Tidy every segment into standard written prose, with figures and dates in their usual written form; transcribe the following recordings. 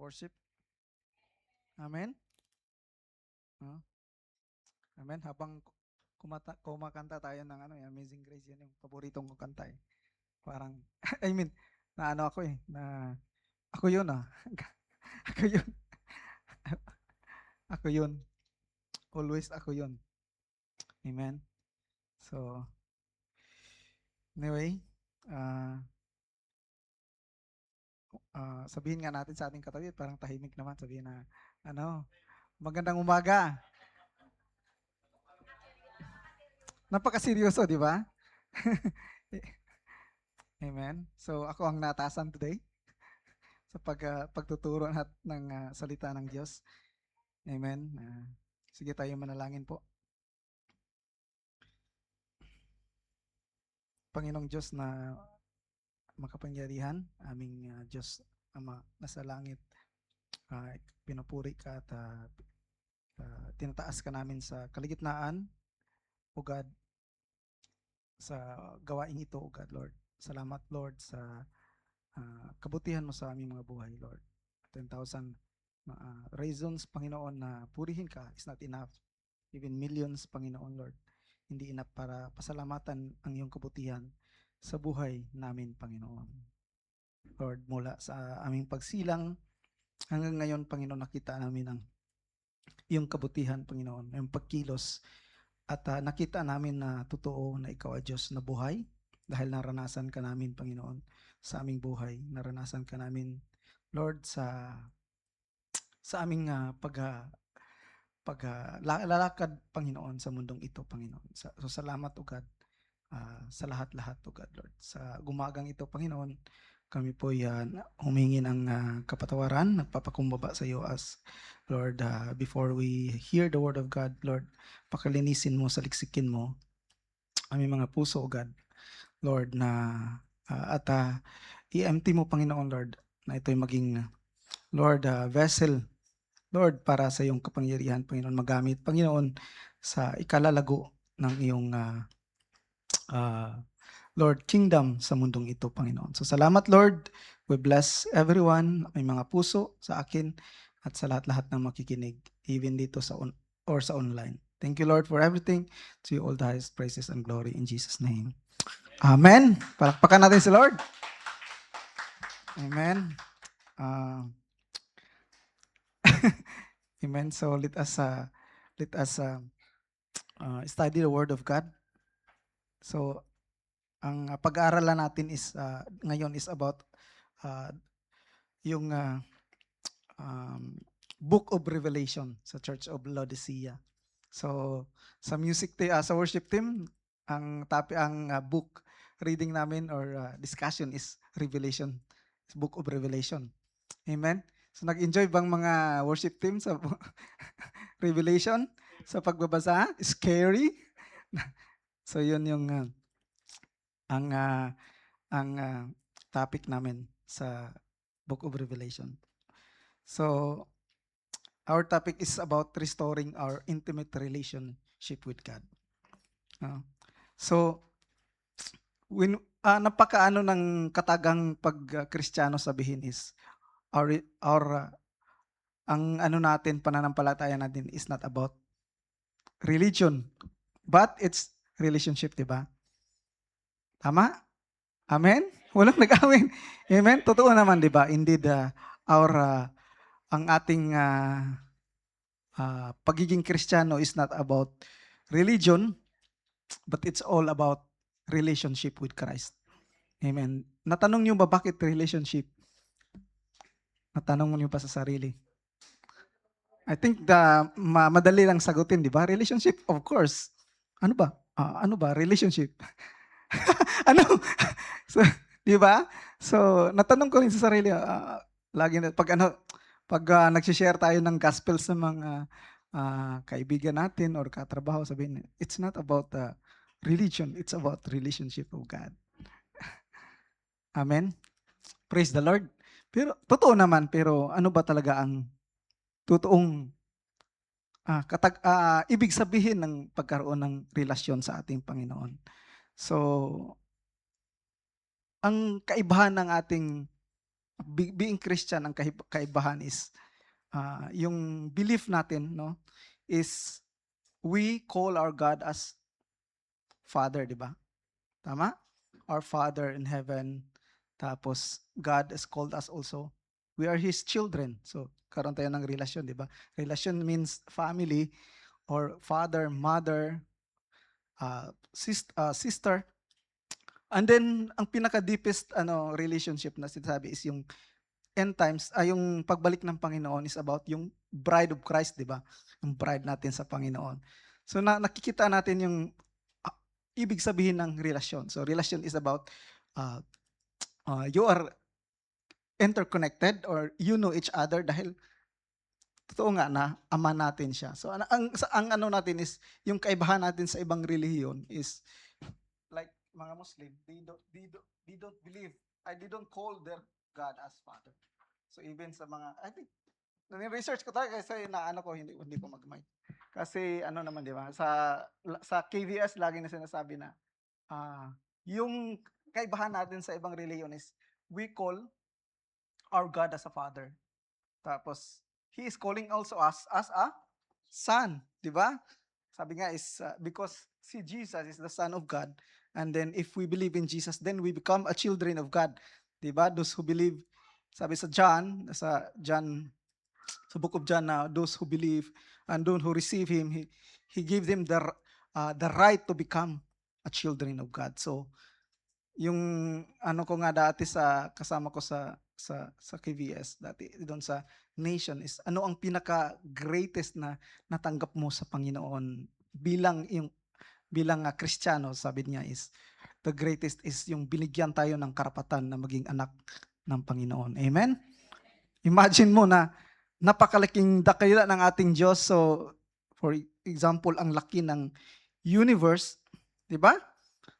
worship. Amen? Ah, Amen? Habang kumakanta tayo ng Amazing Grace, yan yung paboritong kong kanta eh. Parang, I mean, na ano ako eh, na ako yun ah. Ako yun. Ako yun. Always ako yun. Amen? So, anyway, ah sabihin nga natin sa ating katabi, parang tahimik naman, sabihin na, magandang umaga. Napakaseryoso, di ba? Amen. So ako ang natasan today sa pagtuturo ng salita ng Diyos. Amen. Sige tayo manalangin po. Panginoong Diyos na makapangyarihan, aming Diyos Ama nasa langit, pinupuri ka at tinataas ka namin sa kaligitnaan, O God, sa gawain ito, O God, Lord. Salamat, Lord, sa kabutihan mo sa aming mga buhay, Lord. 10,000 reasons, Panginoon, na purihin ka is not enough. Even millions, Panginoon, Lord. Hindi enough para pasalamatan ang iyong kabutihan sa buhay namin, Panginoon. Lord, mula sa aming pagsilang hanggang ngayon, Panginoon, nakita namin ang iyong kabutihan, Panginoon, yung pagkilos. At nakita namin na totoo na ikaw ay Diyos na buhay dahil naranasan ka namin, Panginoon, sa aming buhay. Naranasan ka namin, Lord, sa aming lalakad, Panginoon, sa mundong ito, Panginoon. So salamat, O God, sa lahat-lahat, O God, Lord. Sa gumagang ito, Panginoon, kami po yan humingi ng kapatawaran, nagpapakumbaba sa iyo as Lord, before we hear the word of God, Lord, pakalinisin mo, saliksikin mo aming mga puso, O God, Lord, na at i-empty mo, Panginoon, Lord, na ito'y maging, Lord, vessel, Lord, para sa iyong kapangyarihan, Panginoon, magamit, Panginoon, sa ikalalago ng iyong Lord, kingdom sa mundong ito, Panginoon. So salamat, Lord. We bless everyone, may mga puso sa akin at sa lahat-lahat ng makikinig, even dito sa sa online. Thank you, Lord, for everything. To you all the highest praises and glory in Jesus' name. Amen. Palakpakan natin si Lord. Amen. Amen. So let us study the Word of God. So ang pag-aaralan natin is ngayon is about yung Book of Revelation sa Church of Laodicea. So sa sa worship team, ang book reading namin or discussion is Revelation, Book of Revelation. Amen. So nag-enjoy bang mga worship team sa Revelation sa pagbabasa? Scary. So yun yung ang topic namin sa Book of Revelation. So our topic is about restoring our intimate relationship with God. So when napakaano ng katagang pag-Kristiyano sabihin is ang natin, pananampalataya natin is not about religion, but it's relationship, di ba? Tama? Amen? Walang nag-amin. Amen? Totoo naman, di ba? Indeed, ang ating pagiging Kristiyano is not about religion, but it's all about relationship with Christ. Amen. Natanong niyo ba bakit relationship? Natanong niyo pa sa sarili? I think madali lang sagutin, di ba? Relationship, of course. Ano ba? Relationship. ano? So, di ba? So, natanong ko rin sa sarili, lagi na, pag nag-share tayo ng gospel sa mga kaibigan natin or katrabaho, sabihin, it's not about religion, it's about relationship of God. Amen? Praise the Lord. Pero, totoo naman, pero ano ba talaga ang totoong ibig sabihin ng pagkaroon ng relasyon sa ating Panginoon? So, ang kaibahan ng ating being Christian, ang kaibahan is yung belief natin, no, is we call our God as Father, di ba? Tama? Our Father in heaven. Tapos, God has called us also. We are His children. So, karoon tayo ng relasyon, di ba? Relasyon means family or father, mother, sister. And then, ang pinaka-deepest relationship na sinasabi is yung end times, yung pagbalik ng Panginoon is about yung bride of Christ, di ba? Yung bride natin sa Panginoon. So, nakikita natin yung ibig sabihin ng relasyon. So, relasyon is about you are interconnected or you know each other dahil totoo nga na ama natin siya. So, ang ano natin is, yung kaibahan natin sa ibang relihiyon is, like mga Muslim, they don't believe, they don't call their God as Father. So, even sa mga, I think, research ko tayo kasi naano ko, hindi ko mag-mic. Kasi ano naman, di ba, sa KVS, lagi na sinasabi na, yung kaibahan natin sa ibang reliyon is, we call our God as a Father. Tapos, He is calling also us as a Son. Di ba? Sabi nga is, because si Jesus is the Son of God, and then if we believe in Jesus, then we become a children of God. Di ba? Those who believe, sabi sa book of John, those who believe and those who receive Him, He gives them the right to become a children of God. So, yung ano ko nga dati kasama ko sa KVS dati doon sa Nation is ano ang pinaka greatest na natanggap mo sa Panginoon bilang Kristiyano, sabi niya is the greatest is yung binigyan tayo ng karapatan na maging anak ng Panginoon. Amen. Imagine mo na napakalaking dakila ng ating Diyos. So for example, ang laki ng universe, 'di ba?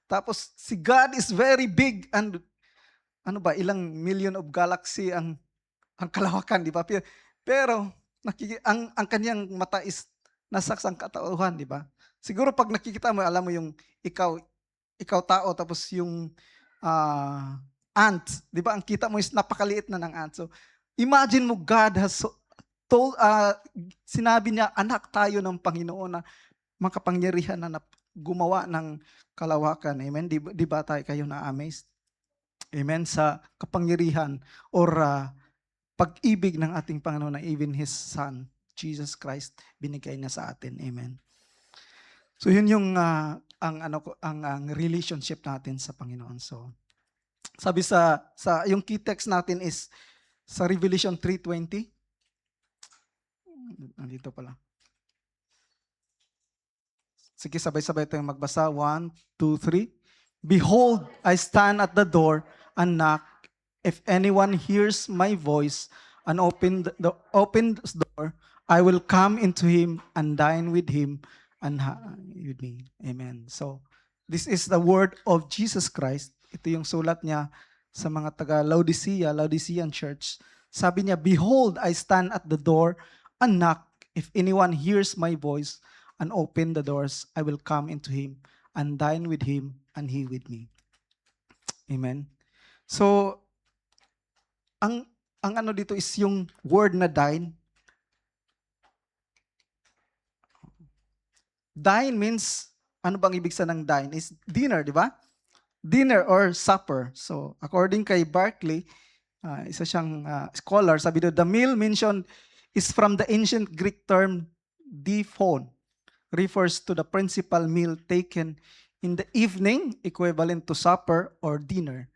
Tapos si God is very big and ilang million of galaxy ang kalawakan, di ba? Pero ang kanyang mata is nasa sangkatauhan, di ba? Siguro pag nakikita mo, alam mo yung ikaw tao, tapos yung ant, di ba? Ang kita mo is napakaliit na ng ant. So imagine mo, God has sinabi niya, anak tayo ng Panginoon na makapangyarihan na gumawa ng kalawakan. Amen? Di ba tayo kayo na-amazed? Amen? Sa kapangyarihan or pag-ibig ng ating Panginoon na even His Son, Jesus Christ, binigay niya sa atin. Amen? So yun yung ang relationship natin sa Panginoon. So sabi sa yung key text natin is sa Revelation 3:20. Nandito pala. Sige, sabay-sabay tayong magbasa. 1, 2, 3. Behold, I stand at the door and knock. If anyone hears my voice and opens the door, I will come into him and dine with him and with me. Amen. So, this is the word of Jesus Christ. Ito yung sulat niya sa mga taga Laodicean church. Sabi niya, behold, I stand at the door and knock. If anyone hears my voice and open the doors, I will come into him and dine with him and he with me. Amen. So, ang ano dito is yung word na dine. Dine means, ano bang ibig sabihin ng dine? Is dinner, di ba? Dinner or supper. So, according kay Barclay, isa siyang scholar, sabi doon, the meal mentioned is from the ancient Greek term diphon, refers to the principal meal taken in the evening, equivalent to supper or dinner.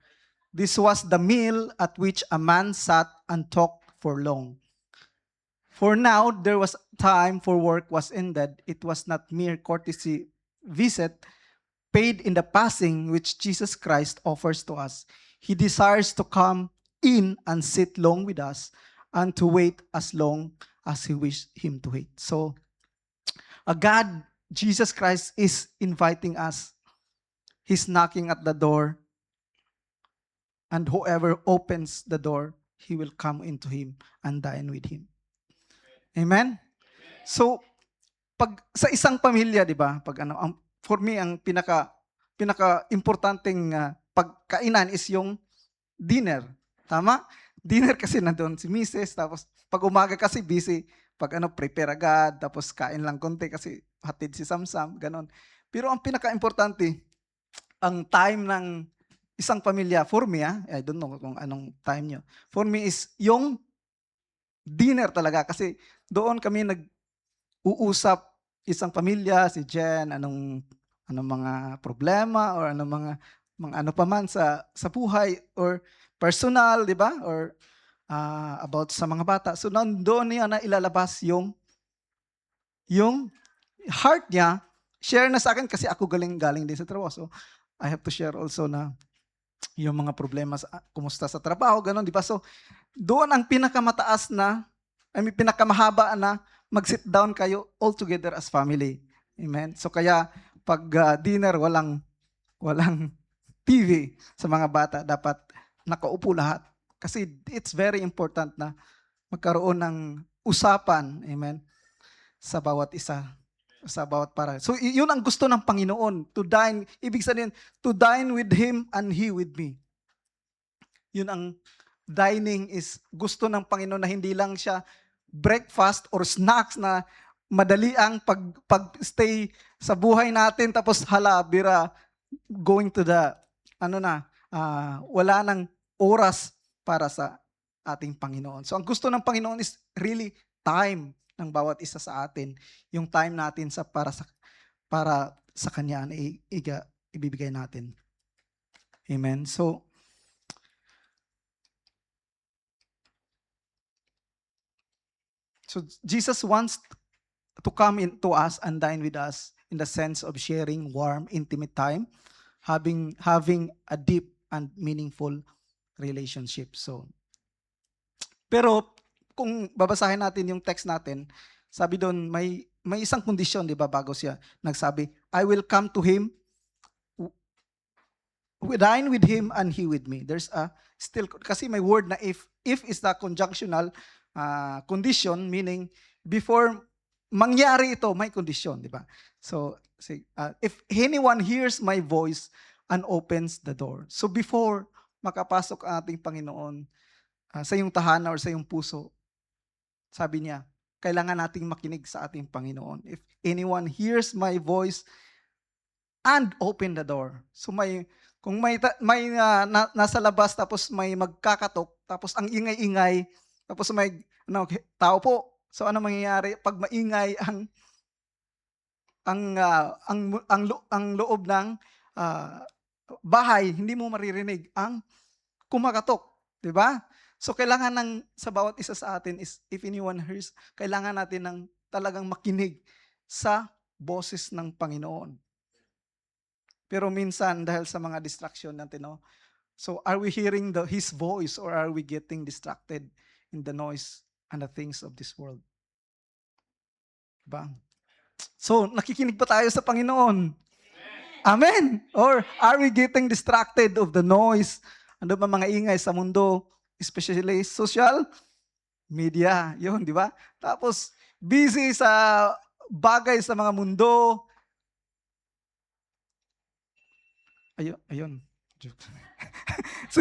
This was the meal at which a man sat and talked for long. For now, there was time for work was ended. It was not mere courtesy visit paid in the passing which Jesus Christ offers to us. He desires to come in and sit long with us and to wait as long as He wished Him to wait. So, God, Jesus Christ is inviting us. He's knocking at the door. And whoever opens the door, he will come into him and dine with him. Amen? So, pag sa isang pamilya, di ba? For me, ang pinaka importanteng pagkainan is yung dinner. Tama? Dinner kasi nandoon si Mrs. Tapos pag umaga kasi busy. Pag prepare agad. Tapos kain lang konti kasi hatid si Samsam. Ganon. Pero ang pinaka-importante, ang time ng isang pamilya, for me, I don't know kung anong time nyo. For me is yung dinner talaga. Kasi doon kami nag-uusap, isang pamilya, si Jen, anong mga problema or anong mga ano pa man sa buhay or personal, di ba? Or about sa mga bata. So nandoon niya na ilalabas yung heart niya. Share na sa akin kasi ako galing din sa trabaho. So I have to share also na yung mga problema kumusta sa trabaho, ganun, di ba? So doon ang pinakamataas na, pinakamahaba na mag-sit down kayo all together as family. Amen? So kaya pag dinner, walang TV sa mga bata. Dapat nakaupo lahat. Kasi it's very important na magkaroon ng usapan. Amen? Sa bawat isa. Sa bawat para. So yun ang gusto ng Panginoon. To dine. Ibig sabihin, to dine with Him and He with me. Yun ang dining is gusto ng Panginoon na hindi lang siya breakfast or snacks na madali ang pag-stay sa buhay natin tapos bira going to the wala nang oras para sa ating Panginoon. So ang gusto ng Panginoon is really time ng bawat isa sa atin. Yung time natin para sa Kanya na ibibigay natin. Amen. So Jesus wants to come into us and dine with us in the sense of sharing warm, intimate time, having a deep and meaningful relationship. So, pero kung babasahin natin yung text natin, sabi doon may isang kondisyon, di ba, bago siya nagsabi, I will come to him, dine with him and he with me. There's a still, kasi may word na if is the conjunctional condition, meaning before mangyari ito, may condition, di ba? So, if anyone hears my voice and opens the door. So before makapasok ang ating Panginoon sa iyong tahanan or sa iyong puso, sabi niya, kailangan nating makinig sa ating Panginoon. If anyone hears my voice and open the door. So kung may nasa labas tapos may magkakatok, tapos ang ingay-ingay, tapos may tao po. So ano mangyayari pag maingay ang loob ng bahay, hindi mo maririnig ang kumakatok, 'di ba? So kailangan sa bawat isa sa atin is if anyone hears, kailangan natin ng talagang makinig sa boses ng Panginoon. Pero minsan dahil sa mga distraction natin, so are we hearing His voice or are we getting distracted in the noise and the things of this world? Diba? So nakikinig ba tayo sa Panginoon? Amen. Or are we getting distracted of the noise? Ano ba mga ingay sa mundo? Especially social media. Yun, di ba? Tapos, busy sa bagay sa mga mundo. Ayun. So,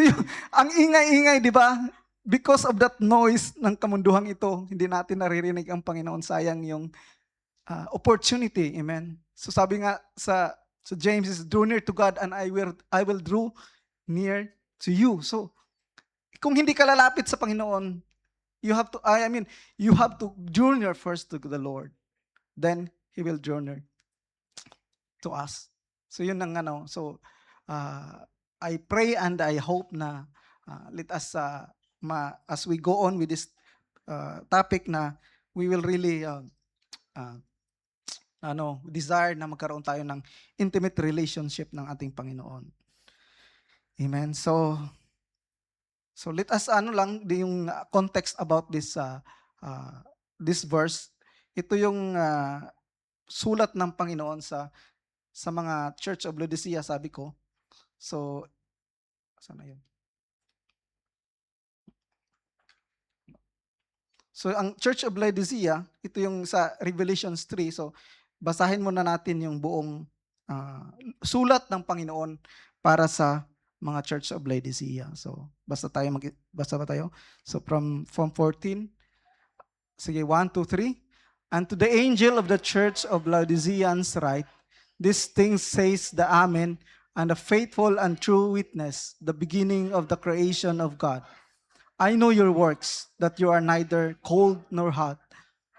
ang ingay-ingay, di ba? Because of that noise ng kamunduhang ito, hindi natin naririnig ang Panginoon. Sayang yung opportunity. Amen. So, sabi nga so James is, draw near to God and I will draw near to you. So, kung hindi ka lalapit sa Panginoon, you have to draw near first to the Lord. Then, He will draw near to us. So, yun ang So, I pray and I hope na let us, as we go on with this topic na we will really desire na magkaroon tayo ng intimate relationship ng ating Panginoon. Amen. So let us yung context about this verse. Ito yung sulat ng Panginoon sa mga Church of Laodicea, sabi ko. So saan na yun? So ang Church of Laodicea, ito yung sa Revelations 3. So basahin muna natin yung buong sulat ng Panginoon para sa mga church of Laodicea. So, basta ba tayo? So, from 14, sige, 1, 2, 3. And to the angel of the church of Laodiceans write, these things says the Amen, and the faithful and true witness, the beginning of the creation of God. I know your works, that you are neither cold nor hot.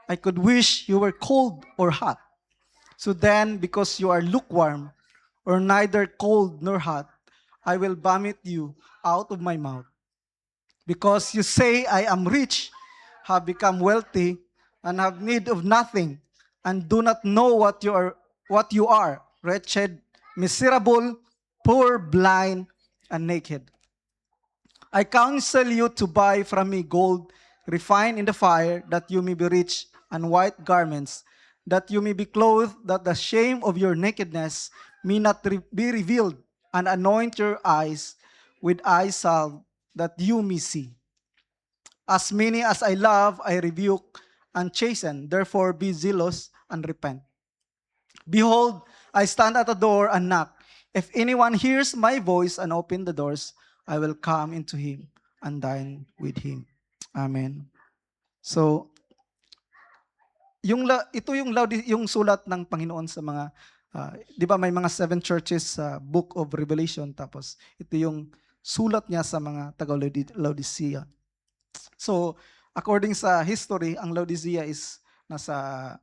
I could wish you were cold or hot. So then, because you are lukewarm, or neither cold nor hot, I will vomit you out of my mouth. Because you say, I am rich, have become wealthy, and have need of nothing, and do not know what you are, wretched, miserable, poor, blind, and naked. I counsel you to buy from me gold refined in the fire, that you may be rich, and white garments, that you may be clothed, that the shame of your nakedness may not be revealed, and anoint your eyes with eye salve, that you may see. As many as I love, I rebuke and chasten. Therefore, be zealous and repent. Behold, I stand at the door and knock. If anyone hears my voice and open the doors, I will come into him and dine with him. Amen. So, ito yung sulat ng Panginoon sa mga 'di ba may mga seven churches sa Book of Revelation, tapos ito yung sulat niya sa mga taga Laodicea. So, according sa history, ang Laodicea is nasa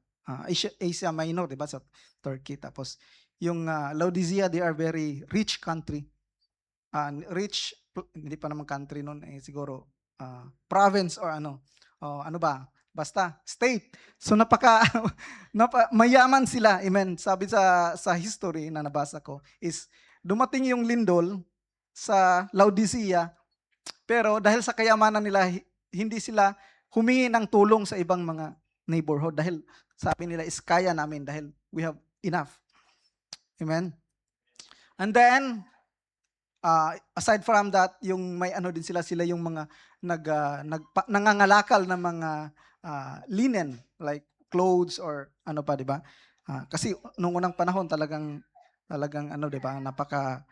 Asia Minor, 'di ba, sa Turkey. Tapos yung Laodicea, they are very rich country. Hindi pa naman country noon, siguro province or ano ba? Basta state. So mayaman sila. Amen. Sabi sa history na nabasa ko is dumating yung lindol sa Laodicea, pero dahil sa kayamanan nila, hindi sila humingi ng tulong sa ibang mga neighborhood, dahil sabi nila is kaya namin dahil we have enough. Amen. And then aside from that, yung may din sila yung mga nangangalakal ng mga linen, like clothes or ano pa, di ba? Kasi nung unang panahon talagang 'di ba, napaka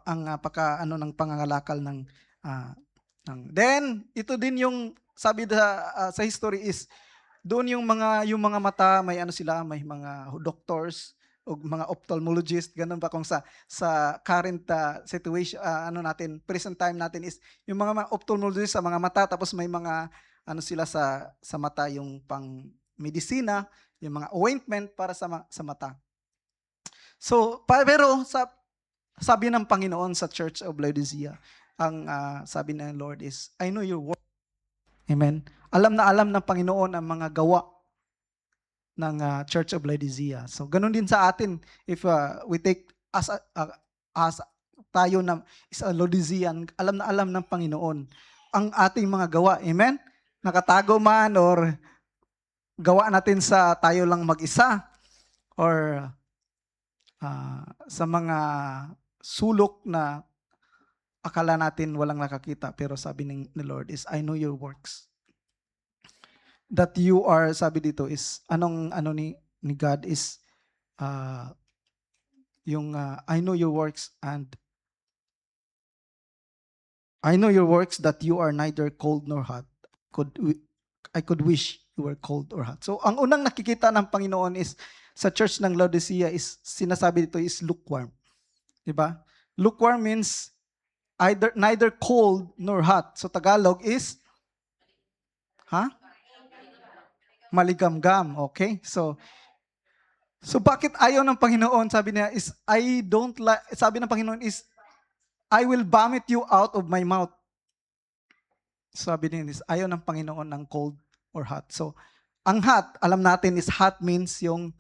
ng pangangalakal ng then ito din yung sabi sa history is doon yung mga mata, may sila, may mga doctors o mga ophthalmologist, ganun ba kung sa current situation, natin, present time natin is yung mga ophthalmologist sa mga mata, tapos may mga sila sa mata, yung pang medisina, yung mga ointment para sa mata. So, pero sabi ng Panginoon sa Church of Laodicea, ang sabi ng Lord is, I know your work. Amen. Alam na alam ng Panginoon ang mga gawa ng Church of Laodicea. So, ganun din sa atin. If we take as tayo na is a Laodicean, alam na alam ng Panginoon ang ating mga gawa. Amen? Nakatago man or gawa natin sa tayo lang mag-isa or sa mga sulok na akala natin walang nakakita, pero sabi ni Lord is, I know your works. That you are, sabi dito is, ni God is, yung I know your works, and I know your works, that you are neither cold nor hot. I could wish you were cold or hot. So, ang unang nakikita ng Panginoon is, sa church ng Laodicea is, sinasabi dito is lukewarm. Diba? Lukewarm means neither cold nor hot. So, Tagalog is, maligamgam. Okay? So bakit ayaw ng Panginoon? Sabi niya is, sabi ng Panginoon is, I will vomit you out of my mouth. Sabi niya is, ayaw ng Panginoon ng cold or hot. So, ang hot, alam natin is hot means yung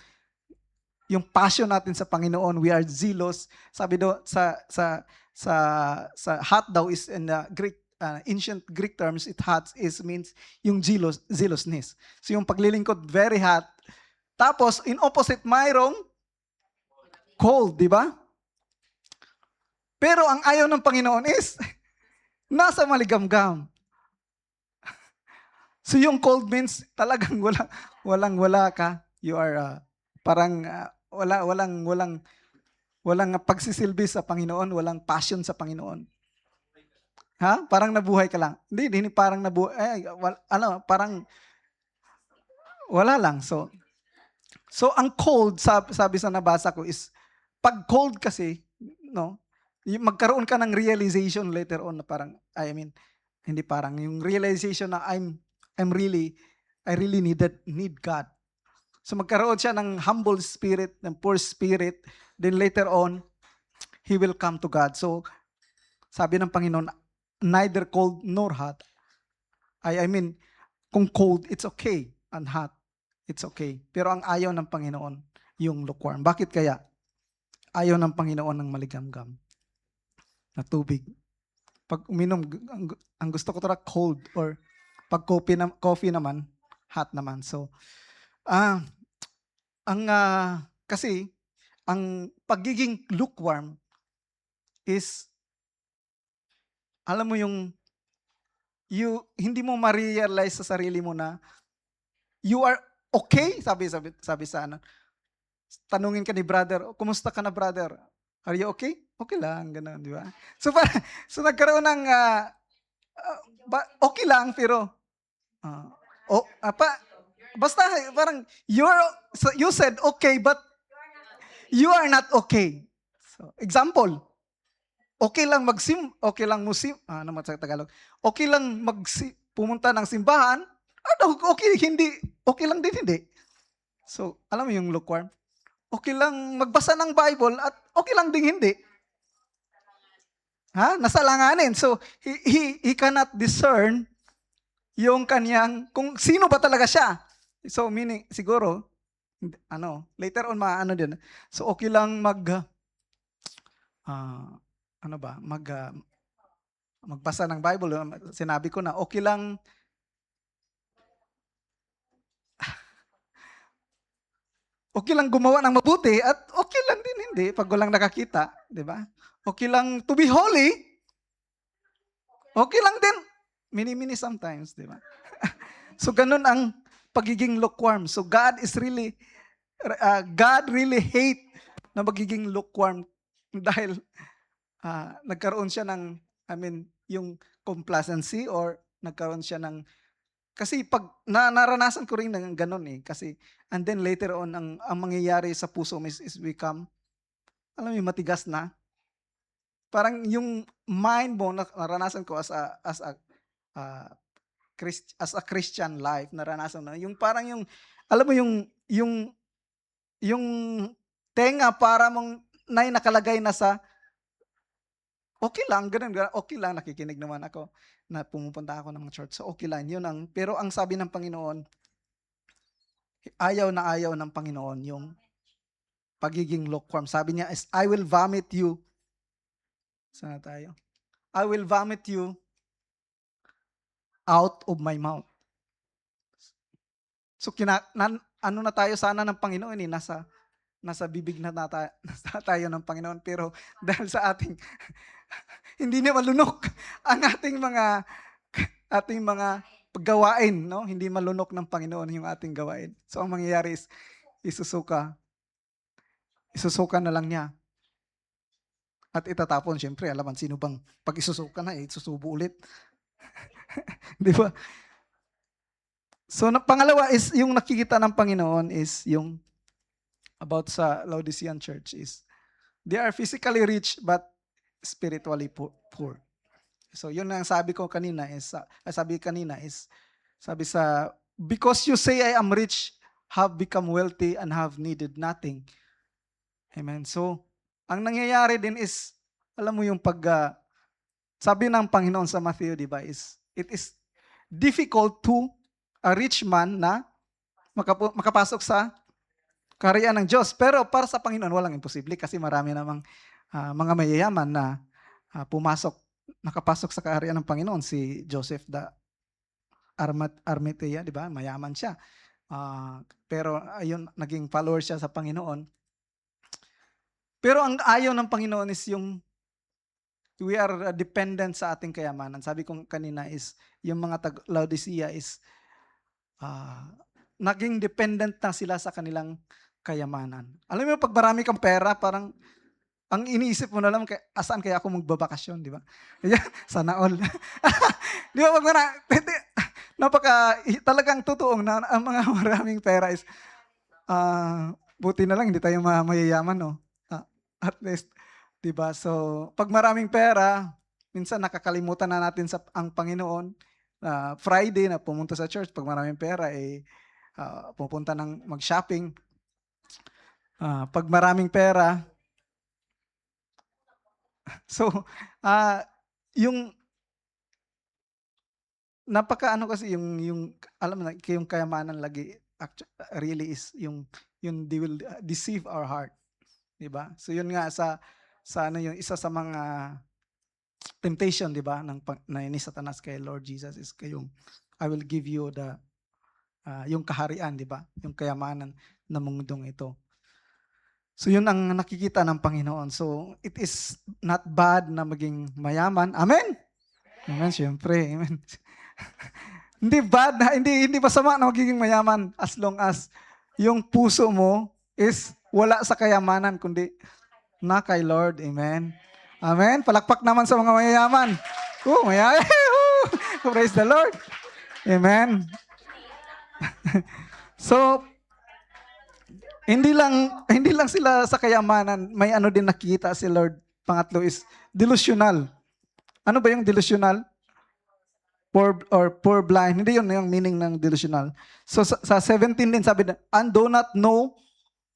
passion natin sa Panginoon. We are zealous. Sabi do sa hot daw is in the Greek, ancient Greek terms, means yung zealousness. So yung paglilingkod, very hot. Tapos, in opposite, mayroong cold, di ba? Pero ang ayaw ng Panginoon is, nasa maligamgam. So yung cold means, talagang walang-wala ka. You are parang walang Walang pagsisilbi sa Panginoon, walang passion sa Panginoon. Ha? Parang nabuhay ka lang. Hindi parang nabuhay. Parang wala lang. So ang cold, sabi sa nabasa ko is, pag cold kasi, no, magkaroon ka ng realization later on na parang, I mean, hindi parang, yung realization na I really need God. So magkaroon siya ng humble spirit, ng poor spirit, then later on, he will come to God. So, sabi ng Panginoon, neither cold nor hot. I mean, kung cold, it's okay. And hot, it's okay. Pero ang ayaw ng Panginoon, yung lukewarm. Bakit kaya? Ayaw ng Panginoon ng maligamgam na tubig. Pag uminom, ang gusto ko talaga cold, or pag coffee naman, hot naman. So, kasi, ang pagiging lukewarm is, alam mo yung, hindi mo ma-realize sa sarili mo na you are okay, sabi sa tanungin ka ni brother, kumusta ka na brother? Are you okay? Okay lang, gano'n, di ba? So nagkaroon ng, okay lang, pero, basta parang, you said okay, but you are not okay. So, example, okay lang okay lang ano man sa Tagalog? Okay lang pumunta ng simbahan, okay lang din hindi. So, alam mo yung lukewarm? Okay lang magbasa ng Bible at okay lang din hindi. Nasalanganin. So, he cannot discern yung kanyang, kung sino ba talaga siya. So, meaning, siguro, later on, din. So, okay lang magbasa ng Bible. Sinabi ko na, okay lang, okay lang gumawa ng mabuti at okay lang din hindi pag walang nakakita, di ba? Okay lang to be holy. Okay lang din. Mini sometimes, di ba? So ganun ang pagiging lukewarm. So God really hate na magiging lukewarm dahil nagkaroon siya ng, yung complacency, or nagkaroon siya ng, kasi pag naranasan ko rin ng ganun kasi, and then later on, ang mangyayari sa puso is become, alam mo, matigas na. Parang yung mind mo, naranasan ko as a Christian life, naranasan na, yung parang yung, alam mo yung tenga para mong nakalagay na sa, okay lang, ganun, okay lang, nakikinig naman ako, na pumupunta ako ng church, so okay lang, yun ang, pero ang sabi ng Panginoon, ayaw ng Panginoon yung pagiging lukewarm. Sabi niya is, I will vomit you. Sana tayo? I will vomit you out of my mouth. So, ano na tayo sana ng Panginoon nasa bibig na tayo ng Panginoon, pero dahil sa ating hindi niya malunok ang ating mga paggawain, no? Hindi malunok ng Panginoon yung ating gawain. So ang mangyayari is isusuka na lang niya. At itatapon, syempre, alaman sino bang pag isusuka na, isusubo ulit. Di ba? So pangalawa is yung nakikita ng Panginoon is yung about sa Laodicean church is they are physically rich but spiritually poor. So yun ang sabi kanina is because you say I am rich, have become wealthy, and have needed nothing. Amen. So ang nangyayari din is, alam mo yung sabi ng Panginoon sa Matthew, di ba, is it is difficult to a rich man na makapasok sa kaharian ng Diyos. Pero para sa Panginoon, walang imposible kasi marami namang mga mayayaman na nakapasok sa kaharian ng Panginoon. Si Joseph da Arimathea, di ba? Mayaman siya. Pero ayun, naging follower siya sa Panginoon. Pero ang ayaw ng Panginoon is yung we are dependent sa ating kayamanan. Sabi ko kanina is yung mga Laodicea is naging dependent na sila sa kanilang kayamanan. Alam mo, pag marami kang pera, parang ang iniisip mo na lang, saan kaya ako magbabakasyon, di ba? Sana all. Di ba, talagang totoong na ang mga maraming pera is, buti na lang, hindi tayo mayayaman, no? At least, di ba? So, pag maraming pera, minsan nakakalimutan na natin ang Panginoon. Friday na pumunta sa church, pag maraming pera, pupunta ng mag-shopping. Pag maraming pera, so, yung kasi yung alam mo na yung kayamanan lagi really is yung they will deceive our heart, 'di ba? So yun nga sa yung isa sa mga temptation, 'di ba, na ni Satanas kay Lord Jesus is kayong I will give you yung kaharian, 'di ba? Yung kayamanan ng mundong ito. So yun ang nakikita ng Panginoon. So it is not bad na maging mayaman. Amen? Amen, syempre. Amen. Hindi bad na, hindi masama na magiging mayaman as long as yung puso mo is wala sa kayamanan kundi na kay Lord. Amen. Amen. Palakpak naman sa mga mayayaman. Mayayaman. Praise the Lord. Amen. So, hindi lang sila sa kayamanan, may din nakita si Lord. Pangatlo is delusional. Ano ba yung delusional? Poor blind. Hindi yun yung meaning ng delusional. So sa 17 din sabi na, and do not know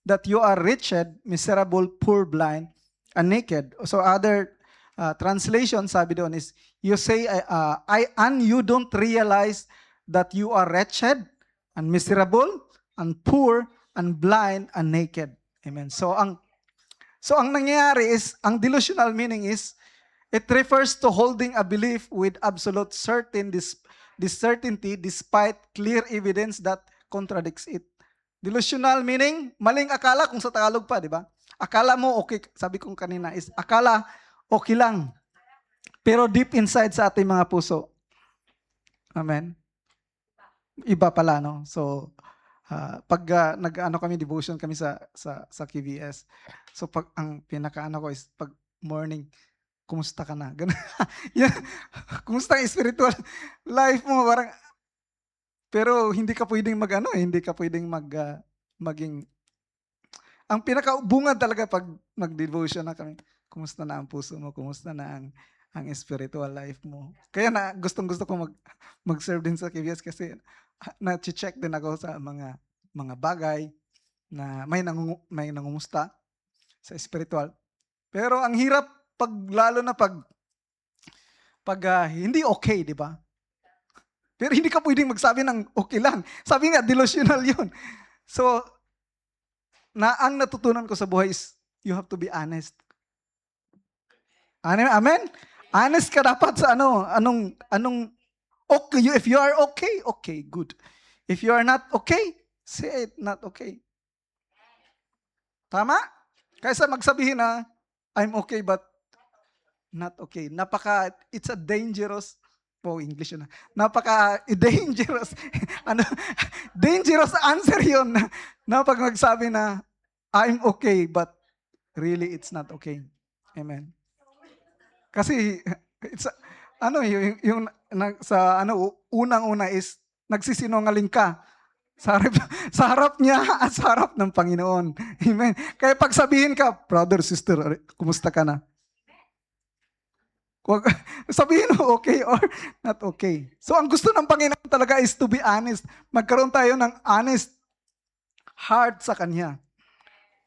that you are wretched, miserable, poor, blind, and naked. So other translation sabi doon is, you say, and you don't realize that you are wretched, and miserable, and poor, and blind, and naked. Amen. So ang nangyayari is, ang delusional meaning is, it refers to holding a belief with absolute certainty despite clear evidence that contradicts it. Delusional meaning, maling akala kung sa Tagalog pa, di ba? Akala mo okay, sabi kong kanina is, akala okay lang. Pero deep inside sa ating mga puso. Amen? Iba pala, no? So, pag nag-ano kami, devotion kami sa KBS, so pag ang pinakaano ko is, pag morning, kumusta ka na? Ganun. Kumusta ang spiritual life mo? Parang, pero hindi ka pwedeng hindi ka pwedeng maging, ang pinakabungad talaga pag mag-devotion na kami, kumusta na ang puso mo? Kumusta na ang spiritual life mo? Kaya na gustong-gusto ko mag-serve din sa KBS kasi na-check din ako sa mga bagay na may nangumusta sa spiritual. Pero ang hirap lalo na pag hindi okay, di ba? Pero hindi ka pwedeng magsabi ng okay lang. Sabi nga, delusional yun. So, ang natutunan ko sa buhay is, you have to be honest. Amen? Honest ka dapat sa anong, okay, if you are okay, good. If you are not okay, say it, not okay. Tama? Kaysa magsabihin na, I'm okay but not okay. It's a dangerous, English na. Dangerous, dangerous answer yun na pag magsabi na, I'm okay, but really it's not okay. Amen. Kasi, it's, unang-una is, nagsisinungaling ka sa harap niya at sa harap ng Panginoon. Amen. Kaya pag sabihin ka, brother, sister, kumusta ka na? Sabihin mo okay or not okay. So ang gusto ng Panginoon talaga is to be honest. Magkaroon tayo ng honest heart sa Kanya.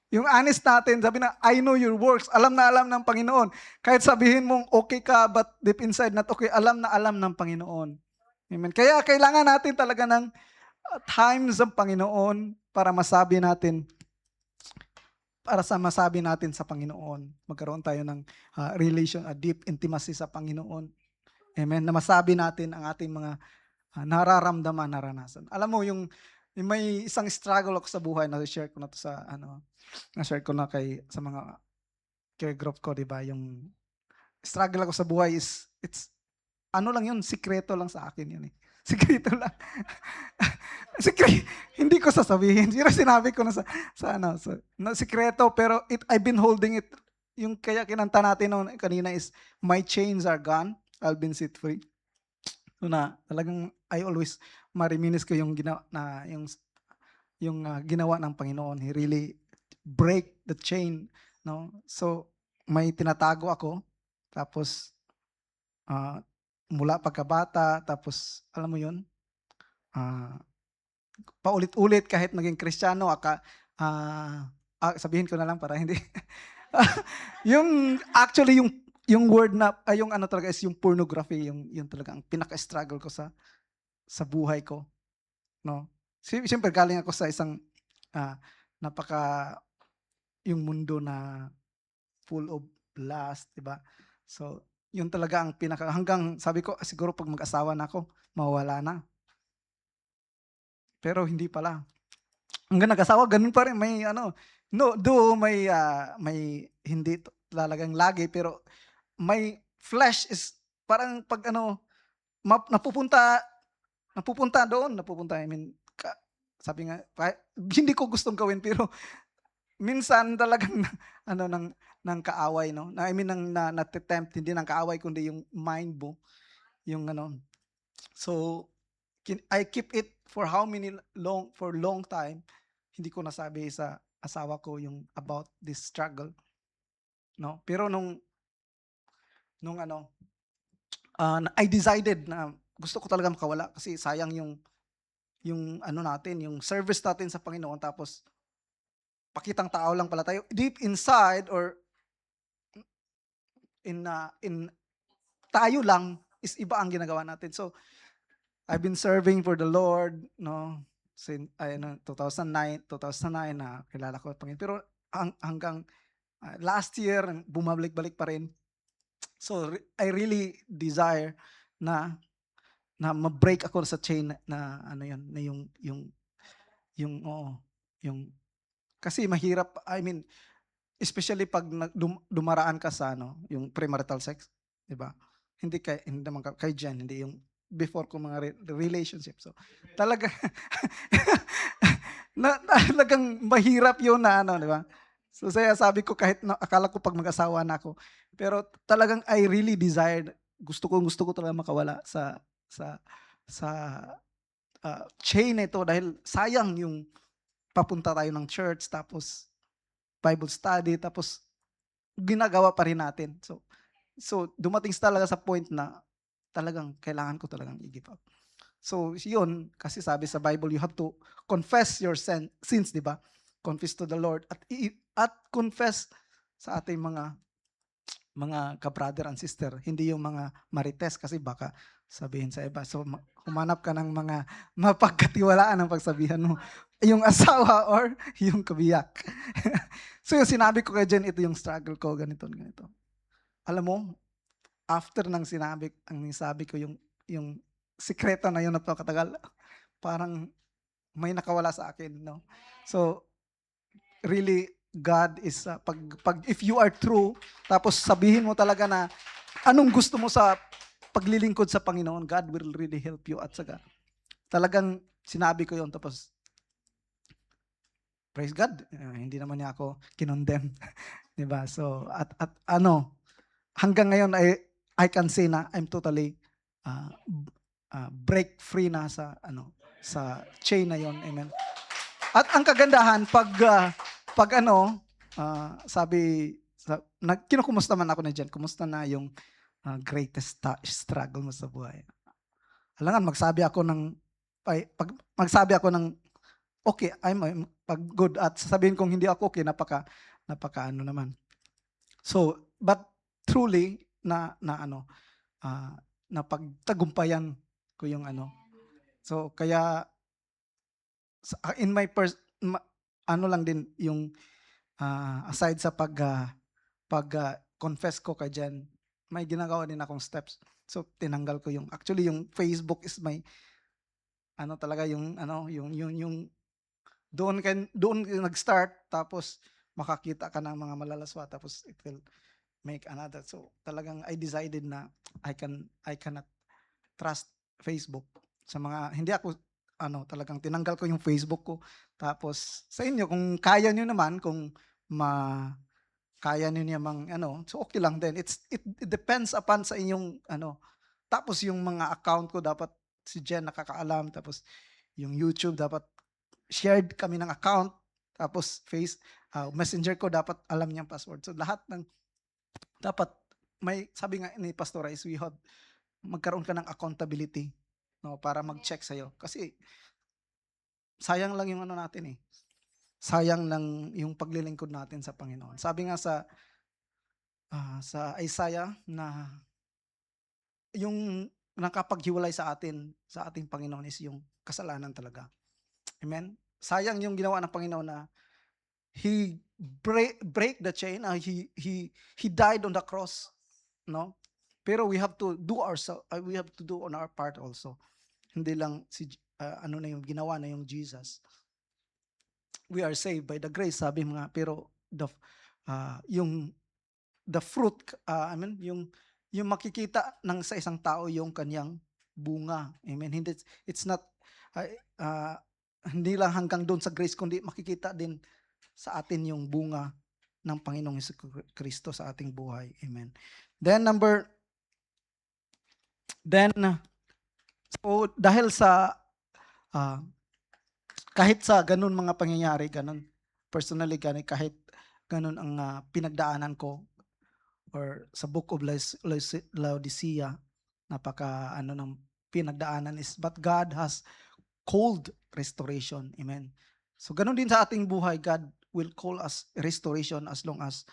Yung honest natin, sabi na, I know your works. Alam na alam ng Panginoon. Kahit sabihin mong okay ka but deep inside not okay, alam na alam ng Panginoon. Amen. Kaya kailangan natin talaga ng times ng Panginoon para masabi natin sa Panginoon. Magkaroon tayo ng relation, a deep intimacy sa Panginoon. Amen. Na masabi natin ang ating mga nararamdaman, naranasan. Alam mo, yung may isang struggle ako sa buhay na share ko na to na-share ko na sa mga care group ko, di ba? Yung struggle ako sa buhay is, lang yun, sikreto lang sa akin yun eh. Sikreto lang. Hindi ko sasabihin. Sinabi ko na sikreto, pero I've been holding it yung kaya kinanta natin nung kanina is, "My chains are gone, I've been set free." So na talagang I always mariminis ko yung ginawa ng Panginoon. He really break the chain, no? So may tinatago ako, tapos ah, mula pagkabata, tapos alam mo yun, ah, paulit-ulit kahit maging Kristiyano, sabihin ko na lang para hindi yung actually yung word na yung ano talaga is yung pornography, yung talaga ang pinaka-struggle ko sa buhay ko, 'no. Siyempre galing ako sa isang, ah, napaka yung mundo na full of lust, 'di ba? So, yun talaga ang pinaka hanggang sabi ko, siguro 'pag mag-asawa na ako mawawala na, pero hindi pala. Hanggang nag-asawa gano'n pa rin, may ano, no, though may hindi talagang lagi, pero may flesh is parang 'pag ano, napupunta napupunta, I mean, sabi nga hindi ko gustong gawin, pero minsan talagang ano ng kaaway, 'no, I mean ng nate-tempt, hindi ng kaaway kundi yung mind mo, yung ano. So, I keep it for for long time. Hindi ko nasabi sa asawa ko yung about this struggle, 'no. Pero nung ano, I decided na gusto ko talaga makawala kasi sayang yung ano natin, yung service natin sa Panginoon, tapos pakitang tao lang pala tayo. Deep inside or in tayo lang is iba ang ginagawa natin. So, I've been serving for the Lord, 'no, since ano 2009 na kilala ko ang Panginoon. Pero hanggang last year bumabalik-balik pa rin. So, I really desire na ma-break ako sa chain na ano 'yun, na oo, yung kasi mahirap, I mean, especially 'pag dumaraan ka sa ano, yung premarital sex, 'di ba? Hindi naman kay Jen, hindi yung before ko mga relationship. So, talaga talagang mahirap yun na ano, 'di ba? So, sabi ko kahit na akala ko 'pag mag-asawa na ako, pero talagang I really desired, gusto ko talaga makawala sa sa, chain na ito, dahil sayang yung papunta tayo ng church, tapos Bible study, tapos ginagawa pa rin natin. So dumating talaga sa point na talagang kailangan ko talagang i-give up. So yun, kasi sabi sa Bible, you have to confess your sins, 'di ba? Confess to the Lord at confess sa ating mga ka-brother and sister, hindi yung mga marites, kasi baka sabihin sa iba. So humanap ka ng mga mapagkatiwalaan ang pagsabihan mo, yung asawa or yung kabiyak. So yung sinabi ko kay Jen, ito yung struggle ko, ganito, ganito. Alam mo, after ng sabi ko yung sikreto na yun, napakatagal, parang may nakawala sa akin, no? So, really, God is, pag if you are true, tapos sabihin mo talaga na anong gusto mo sa paglilingkod sa Panginoon, God will really help you. At saka, talagang sinabi ko yun, tapos, praise God, hindi naman niya ako kinondemn, 'di ba? So, at ano, hanggang ngayon I can say na I'm totally uh, break free na sa chain na yon. Amen. At ang kagandahan, pag ano, kinukumusta man ako na diyan, kumusta na yung greatest struggle mo sa buhay? Alangan magsabi ako pag magsabi ako ng okay, I'm pag good, at sasabihin kong hindi ako okay, napaka ano naman. So, but truly na ano, napagtagumpayan ko yung ano. So, kaya in my ano lang din yung, aside sa confess ko kay Jen, may ginagawa din akong steps. So, tinanggal ko actually yung Facebook is my ano talaga, yung ano, yung doon nag-start, tapos makakita ka ng mga malalaswa, tapos it will make another. So, talagang I decided na I cannot trust Facebook. Sa mga hindi ako ano, talagang tinanggal ko yung Facebook ko. Tapos sa inyo, kung kaya niyo naman, kung ma kaya niyo namang so okay lang din. It depends upon sa inyong tapos yung mga account ko dapat si Jen nakakaalam, tapos yung YouTube dapat shared kami ng account, tapos Messenger ko dapat alam niyang password. So lahat ng dapat may sabi nga ni Pastor is magkaroon ka ng accountability, no, para mag-check sa'yo. Kasi sayang lang yung natin eh. Sayang lang yung paglilingkod natin sa Panginoon. Sabi nga sa Isaiah na yung nakapaghiwalay sa atin, sa ating Panginoon is yung kasalanan talaga. Amen? Sayang yung ginawa ng Panginoon na He break the chain, he died on the cross, no? Pero we have to do on our part also. Hindi lang na yung ginawa na yung Jesus. We are saved by the grace, sabi mga, pero yung the fruit, yung makikita ng sa isang tao yung kanyang bunga. Amen. It's not hindi lang hanggang doon sa grace, kundi makikita din sa atin yung bunga ng Panginoong Kristo sa ating buhay. Amen. So dahil sa kahit sa ganun mga pangyayari, ganun personally, kahit ganun ang pinagdaanan ko, or sa book of Laodicea, napaka ng pinagdaanan is, but God has called restoration. Amen. So ganun din sa ating buhay, God will call us restoration as long as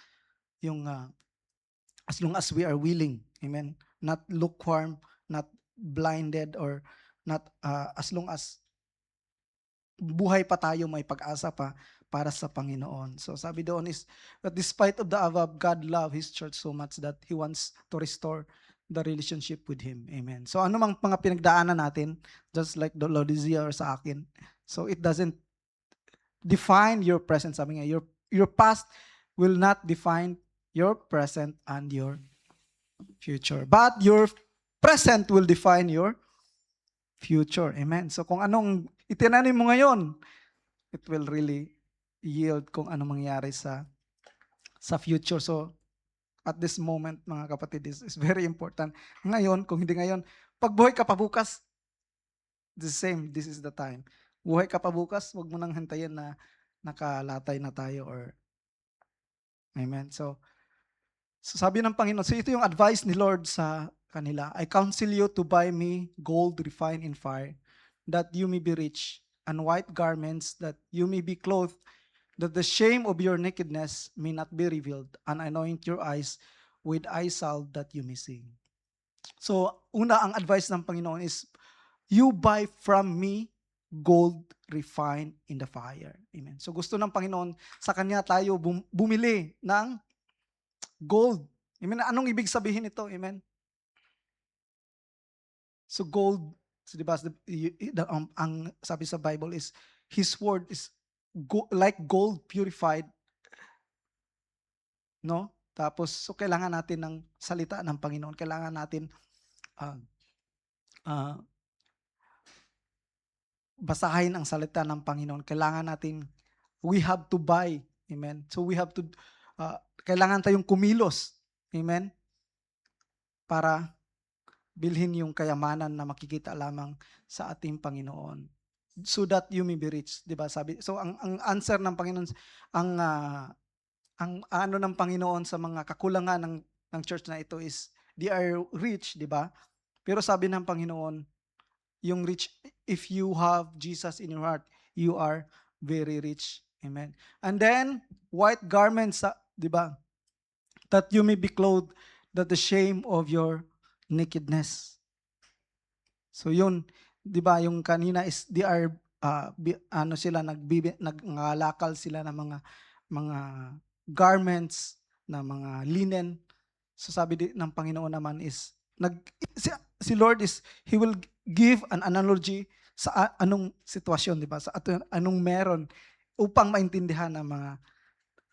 we are willing. Amen. Not lukewarm, not blinded, or not as long as buhay pa tayo, may pag-asa pa para sa Panginoon. So sabi doon is that despite of the above, God loved His church so much that He wants to restore the relationship with Him. Amen. So ano mang mga pinagdaanan natin, just like the Laodicea or sa akin, so it doesn't define your present. Sabi nga, your past will not define your present and your future. But your present will define your future. Amen. So kung anong itinanim mo ngayon, it will really yield kung ano mangyari sa future. So at this moment, mga kapatid, is very important. Ngayon, kung hindi ngayon, pag buhay ka pa bukas, the same, this is the time. Buhay ka pa bukas, wag mo nang hantayin na nakalatay na tayo or amen. So sabi ng Panginoon, so ito yung advice ni Lord sa kanila. I counsel you to buy me gold refined in fire, that you may be rich, and white garments, that you may be clothed, that the shame of your nakedness may not be revealed, and anoint your eyes with eye salve that you may see. So, una, ang advice ng Panginoon is, you buy from me gold refined in the fire. Amen. So, gusto ng Panginoon, sa Kanya tayo bumili ng gold. Amen. Anong ibig sabihin nito? Amen. So, gold, so diba, ang sabi sa Bible is, His word is like gold purified, no? Tapos, so kailangan natin ng salita ng Panginoon. Kailangan natin basahin ang salita ng Panginoon. Kailangan natin, we have to buy. Amen. So we have to, kailangan tayong kumilos. Amen. Para bilhin yung kayamanan na makikita lamang sa ating Panginoon. So that you may be rich. Diba? Sabi, so ang answer ng Panginoon, ang ano ng Panginoon sa mga kakulangan ng church na ito is, they are rich, di ba? Pero sabi ng Panginoon, yung rich, if you have Jesus in your heart, you are very rich. Amen. And then, white garments, di ba? That you may be clothed, that the shame of your nakedness. So yun, di ba, yung kanina is, they are, naglalakal sila ng mga garments, na mga linen. So sabi ng Panginoon naman is, si Lord is, He will give an analogy sa anong sitwasyon, di ba? Sa anong meron upang maintindihan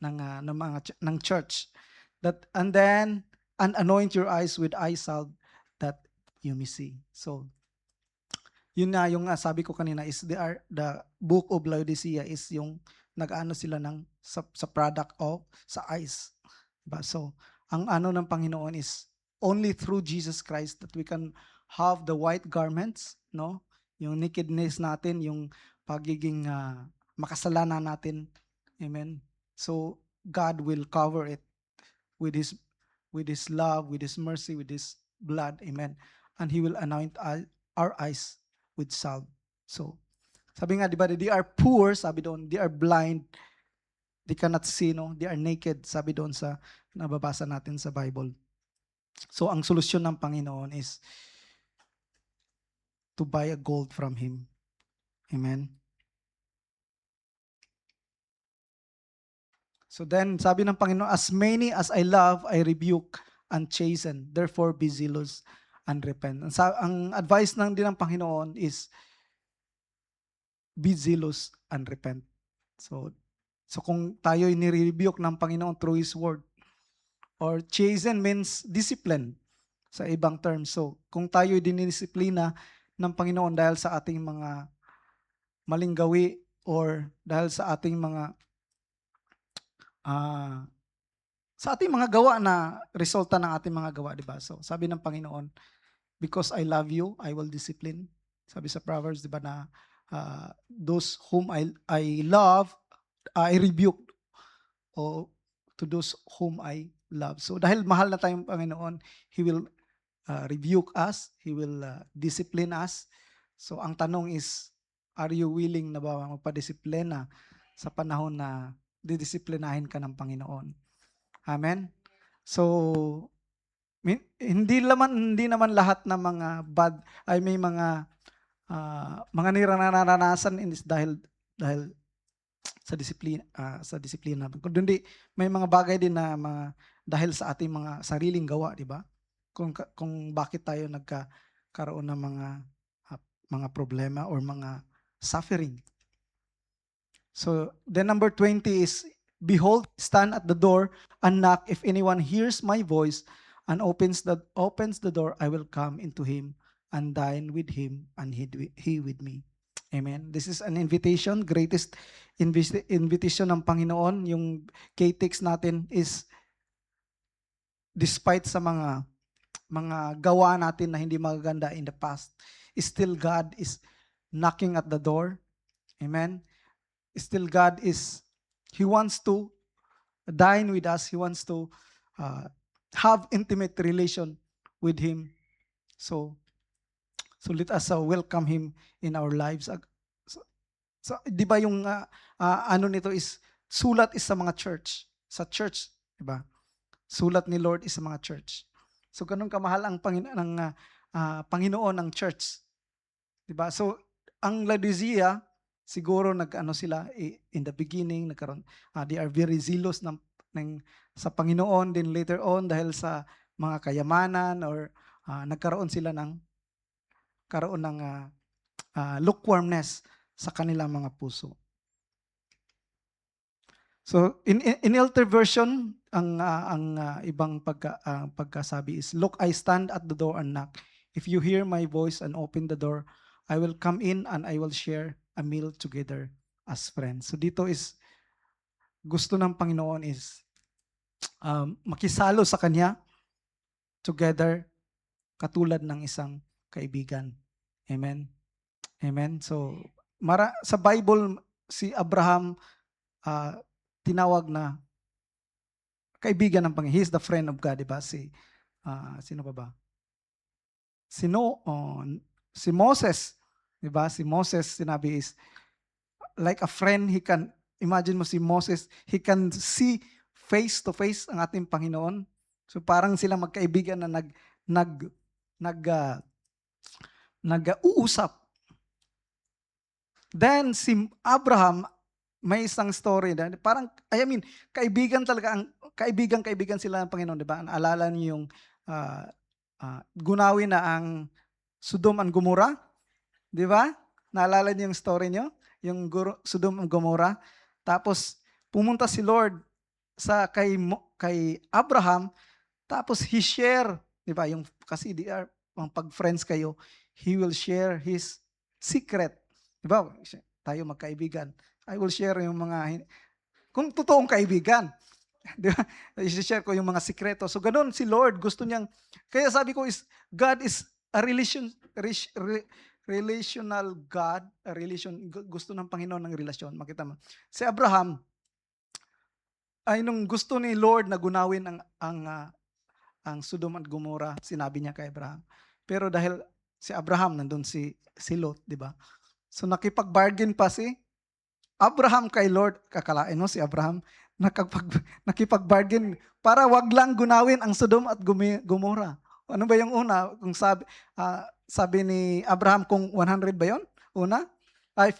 ng church. And then, and anoint your eyes with eye salve that you may see. So, yun na yung sabi ko kanina is the book of Laodicea is yung nag-ano sila sa product of sa eyes. Diba? So, ang ano ng Panginoon is only through Jesus Christ that we can have the white garments, no? Yung nakedness natin, yung pagiging makasalanan natin. Amen. So, God will cover it with His love, with His mercy, with His blood. Amen. And He will anoint our eyes with salve. So, sabi nga, di ba, they are poor, sabi doon, they are blind, they cannot see, no? They are naked, sabi doon sa nababasa natin sa Bible. So, ang solusyon ng Panginoon is to buy a gold from Him. Amen. So then, sabi ng Panginoon, as many as I love, I rebuke and chasten. Therefore, be zealous and repent. Ang advice din ng Panginoon is, be zealous and repent. So kung tayo'y nire-rebuke ng Panginoon through His Word, or chasten means discipline sa ibang terms. So kung tayo'y dinidisiplina ng Panginoon dahil sa ating mga maling gawi or dahil sa ating mga gawa na resulta ng ating mga gawa, di ba? So sabi ng Panginoon, because I love you, I will discipline. Sabi sa Proverbs, di ba, na those whom I love, I rebuke, o to those whom I love. So dahil mahal na tayong Panginoon, He will rebuke us, He will discipline us. So ang tanong is, are you willing na ba magpadisiplina sa panahon na didisiplinahin ka ng Panginoon? Amen? So, hindi naman lahat ng mga bad ay may mga nararanasan is dahil sa disiplina. Kundi may mga bagay din na dahil sa ating mga sariling gawa, di ba? Kung bakit tayo nagkaroon ng mga problema or mga suffering. So, then number 20 is, behold, stand at the door and knock. If anyone hears my voice and opens the door, I will come into him and dine with him and he with me. Amen. This is an invitation, greatest invitation ng Panginoon. Yung K-text natin is, despite sa mga gawa natin na hindi magaganda in the past, still God is knocking at the door. Amen. Still God is, He wants to dine with us. He wants to have intimate relation with Him. So let us welcome Him in our lives. So di ba yung ano nito is, sulat is sa mga church. Sa church, di ba? Sulat ni Lord is sa mga church. So ganun kamahal ang Panginoon ng church. Di ba? So ang Laodicea, siguro sila in the beginning, they are very zealous sa Panginoon. Then later on, dahil sa mga kayamanan or nagkaroon sila ng lukewarmness sa kanilang mga puso. So in Alter version, ang ibang pagkasabi is, look, I stand at the door and knock. If you hear my voice and open the door, I will come in and I will share a meal together as friends. So dito is, gusto ng Panginoon is makisalo sa Kanya together, katulad ng isang kaibigan. Amen? Amen? So, sa Bible, si Abraham tinawag na kaibigan ng Panginoon. He is the friend of God, diba? Sino pa ba? Si Moses, diba? Si Moses, sinabi is, like a friend, imagine mo si Moses, he can see face to face ang ating Panginoon. So parang sila magkaibigan na nag-uusap. Then si Abraham, may isang story na parang, kaibigan talaga, kaibigan sila ng Panginoon, di ba? Alala niyo yung gunawin na ang Sodom and Gomorrah, di ba? Naalala niyo yung story niyo? Yung Sodom and Gomorrah. Tapos pumunta si Lord kay Abraham, tapos he share, di ba? Kasi pag friends kayo, he will share his secret. Di ba? Tayo magkaibigan. I will share yung kung totoong kaibigan. Di ba? I-share ko yung mga sikreto. So ganun si Lord, gusto niyang, kaya sabi ko is, God is a relational God, gusto ng Panginoon ng relasyon. Makita mo. Si Abraham, ay nung gusto ni Lord na gunawin ang Sodom at Gomorrah, sinabi niya kay Abraham. Pero dahil si Abraham, nandun si Lot, di ba? So nakipag-bargain pa si Abraham kay Lord. Kakalain mo si Abraham, nakipag-bargain para wag lang gunawin ang Sodom at Gomorrah. Ano ba yung una? Kung sabi ni Abraham kung 100 ba yon? Una? Ay,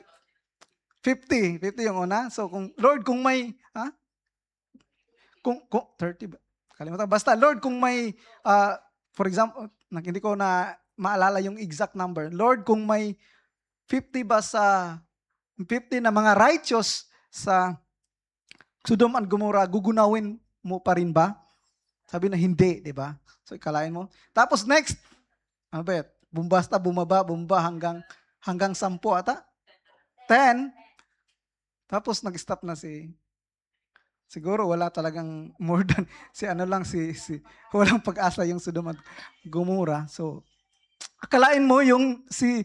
50 yung una. So kung Lord, kung may kung 30 ba? Kalimutan. Basta Lord, kung may for example, hindi ko na maalala yung exact number. Lord, kung may 50 ba sa 50 na mga righteous sa Sodom and Gomorrah, gugunawin mo pa rin ba? Sabi na hindi, di ba? So ikalain mo. Tapos next, ano ba yun? Bumasta, bumaba hanggang 10 ata? 10. Tapos nag-stop na siguro wala talagang more than si ano lang walang pag-asa yung Sodom at Gomorrah. So akalain mo yung si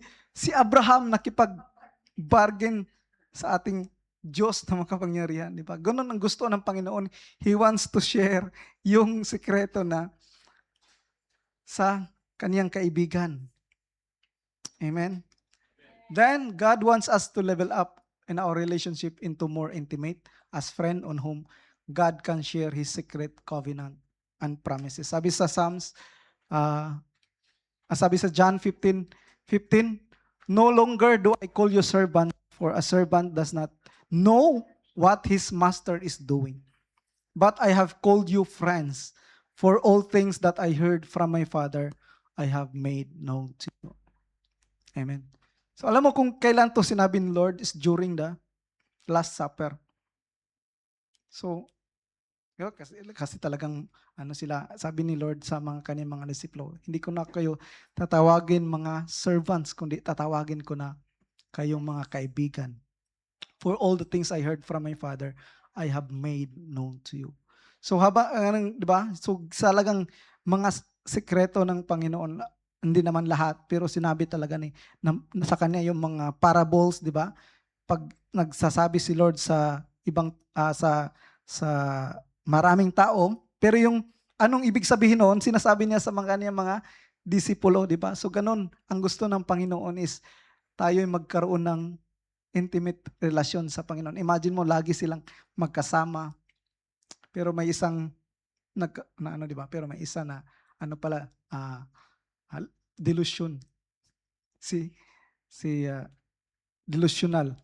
Abraham nakipag-bargain sa ating Diyos na makapangyarihan, di ba? Ganun ang gusto ng Panginoon. He wants to share yung sikreto na sa kaniyang kaibigan. Amen? Then, God wants us to level up in our relationship into more intimate as friend on whom God can share His secret covenant and promises. Sabi sa John 15:15, no longer do I call you servant, for a servant does not know what his master is doing. But I have called you friends, for all things that I heard from my Father, I have made known to you. Amen. So alam mo kung kailan to sinabi ni Lord is during the Last Supper. So, kasi talagang sila, sabi ni Lord sa kanyang mga disipulo, hindi ko na kayo tatawagin mga servants, kundi tatawagin ko na kayong mga kaibigan. For all the things I heard from my Father, I have made known to you. So di ba? So talagang mga sekreto ng Panginoon, hindi naman lahat, pero sinabi talaga sa kanya yung mga parables, di ba? Pag nagsasabi si Lord sa ibang sa maraming tao, pero yung anong ibig sabihin noon, sinasabi niya sa kanyang mga disipulo, di ba? So ganun, ang gusto ng Panginoon is tayo'y magkaroon ng intimate relasyon sa Panginoon. Imagine mo, lagi silang magkasama, pero may isang di ba? Pero may isa na delusion. Delusional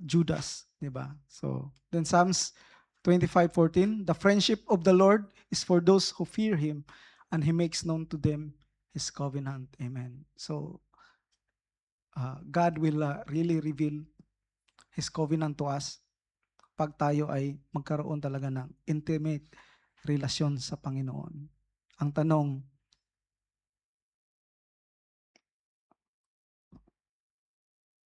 Judas, di ba? So, then Psalms 25:14, the friendship of the Lord is for those who fear Him, and He makes known to them His covenant. Amen. So, God will really reveal His covenant to us pag tayo ay magkaroon talaga ng intimate relasyon sa Panginoon. Ang tanong,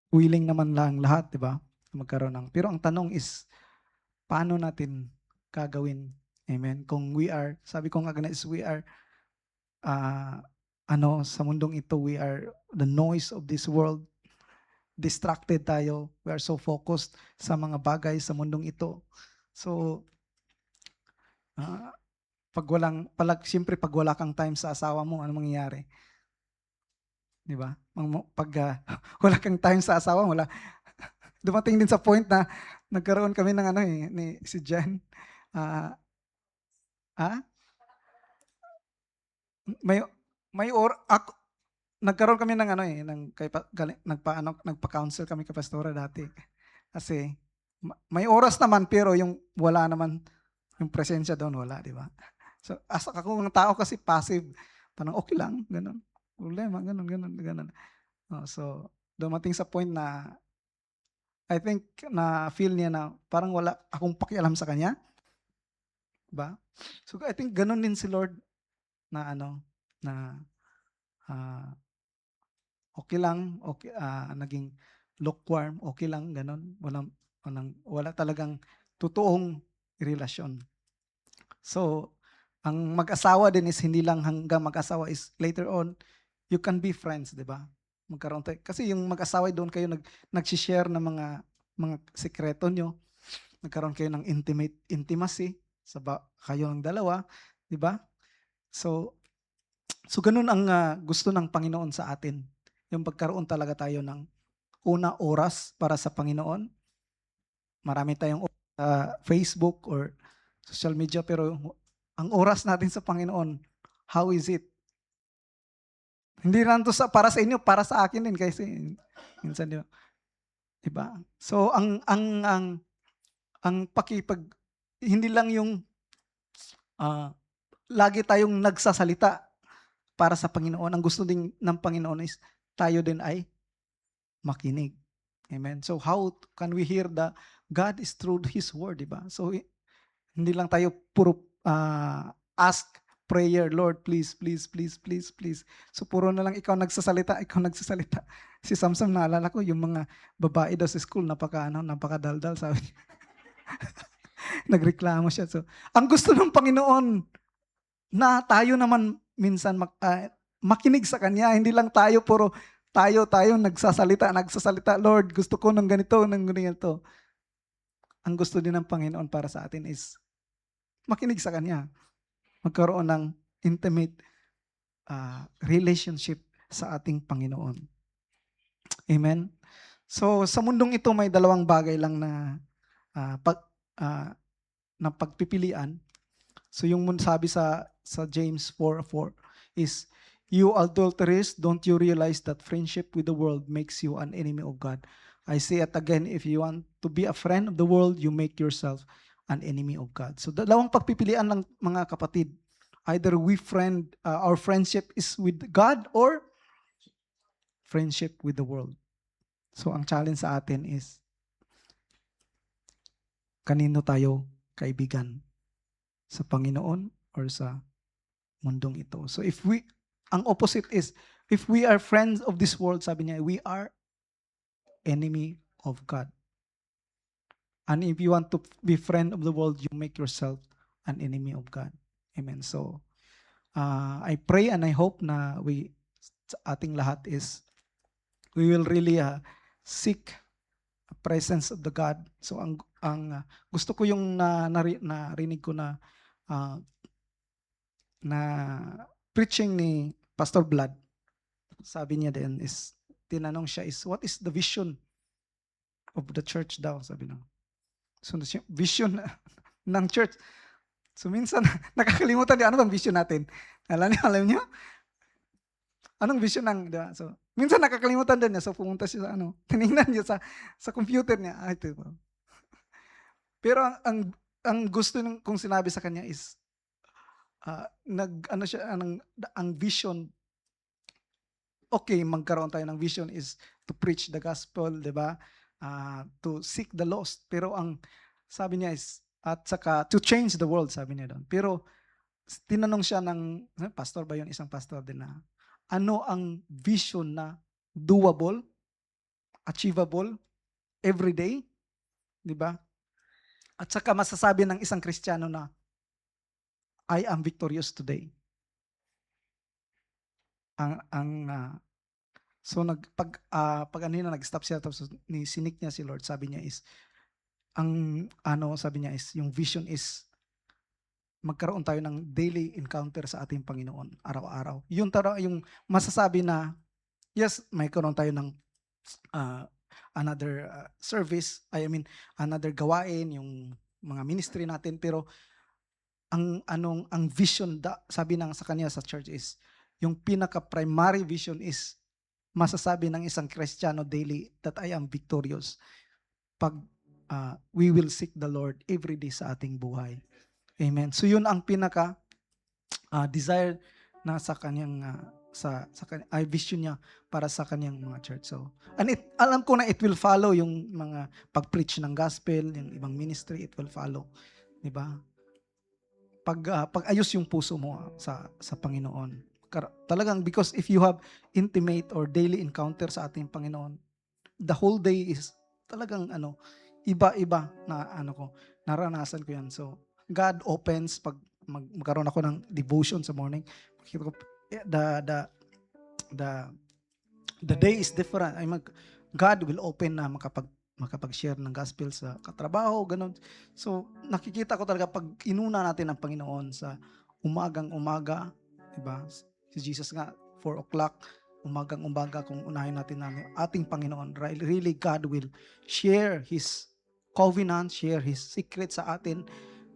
willing naman lang lahat, di ba? Magkaroon ng. Pero ang tanong is, paano natin gagawin? Amen. Kung sabi ko nga is we are, sa mundong ito, we are the noise of this world. Distracted tayo. We are so focused sa mga bagay sa mundong ito. So, siyempre pag wala kang time sa asawa mo, ano mangyayari? Di ba? Pag wala kang time sa asawa, dumating din sa point na nagkaroon kami ng ni si Jen. Nagkaroon kami ng nagpa-counsel kami kay pastora dati. Kasi may oras naman pero yung wala naman yung presensya doon, wala, di ba? So, ako ng tao kasi passive. Parang okay lang, ganun. Problema, ganun. So, dumating sa point na I think na feel niya na parang wala akong pakialam sa kanya. Diba? So, I think ganun din si Lord na okay lang, naging lukewarm, okay lang, ganun. Wala talagang totoong relasyon. So, ang mag-asawa din is hindi lang hanggang mag-asawa, is later on, you can be friends, di ba? Magkaroon tayo. Kasi yung mag-asawa doon kayo nag-share ng mga sekreto nyo. Nagkaroon kayo ng intimacy sa kayo ng dalawa, di ba? So ganun ang gusto ng Panginoon sa atin. Yung pagkaroon talaga tayo ng oras para sa Panginoon. Marami tayong Facebook or social media, pero ang oras natin sa Panginoon, how is it? Hindi lang to para sa inyo, para sa akin din kasi minsan di ba? So ang hindi lang yung lagi tayong nagsasalita para sa Panginoon. Ang gusto din ng Panginoon is tayo din ay makinig. Amen. So how can we hear God is through His Word, di ba? So hindi lang tayo puro ask prayer, Lord, please, please, please, please, please. So puro na lang ikaw nagsasalita. Si Samson, naalala ko, yung mga babae daw sa school, napakadaldal, sabi niya. Nagreklamo siya. So, ang gusto ng Panginoon, na tayo naman minsan makinig sa Kanya. Hindi lang tayo puro tayo nagsasalita. Lord, gusto ko ng ganito, ng ganito. Ang gusto din ng Panginoon para sa atin is makinig sa Kanya. Magkaroon ng intimate relationship sa ating Panginoon. Amen? So, sa mundong ito, may dalawang bagay lang na pagpipilian. So, yung sabi sa James 4:4 is, you adulterers, don't you realize that friendship with the world makes you an enemy of God? I say it again, if you want to be a friend of the world, you make yourself an enemy of God. So dalawang pagpipilian lang, mga kapatid. Either our friendship is with God or friendship with the world. So ang challenge sa atin is, kanino tayo kaibigan? Sa Panginoon or sa mundong ito? So ang opposite is, if we are friends of this world, sabi niya, we are enemy of God. And if you want to be friend of the world, you make yourself an enemy of God. Amen. So, I pray and I hope na sa ating lahat is, we will really seek the presence of the God. So, ang gusto ko yung narinig ko na preaching ni Pastor Blood. Sabi niya din is, tinanong siya is, what is the vision of the church daw? Sabi niya. So, vision ng church. So, minsan, nakakalimutan niya, ano bang vision natin? Alam niyo? Anong vision ng, diba? So, minsan nakakalimutan din niya. So, pumunta siya sa tinignan niya sa computer niya. Ito. Pero ang gusto kong sinabi sa kanya is, ang vision, okay, magkaroon tayo ng vision is to preach the gospel, di ba? To seek the lost. Pero ang sabi niya is, at saka to change the world, sabi niya doon. Pero tinanong siya ng pastor ba yun, isang pastor din na, ano ang vision na doable, achievable, everyday, di ba? At saka masasabi ng isang Kristiyano na, I am victorious today. So pag nag-stop siya, tapos sinik niya si Lord, sabi niya is, sabi niya is, yung vision is, magkaroon tayo ng daily encounter sa ating Panginoon, araw-araw. Yung masasabi na, yes, may karoon tayo ng another service, another gawain, yung mga ministry natin, pero ang vision sabi sa kanya sa church is, yung pinaka-primary vision is, masasabi ng isang Kristiyano daily that I am victorious pag we will seek the Lord every day sa ating buhay. Amen. So yun ang pinaka desire na sa kanyang vision niya para sa kanyang mga church. So, and alam ko na it will follow yung mga pag-preach ng gospel, yung ibang ministry, it will follow. 'Di ba? Pag-ayos yung puso mo sa Panginoon. Talagang, because if you have intimate or daily encounter sa ating Panginoon, the whole day is talagang iba-iba na Naranasan ko yan. So, God opens pag magkaroon ako ng devotion sa morning. Makita ko, the the day is different. God will open na makapag-share ng gospel sa katrabaho, ganun. So, nakikita ko talaga pag inuna natin ang Panginoon sa umagang-umaga, diba? Si Jesus nga, 4 o'clock, umagang-umaga, kung unahin natin namin ating Panginoon, really God will share His covenant, share His secret sa atin,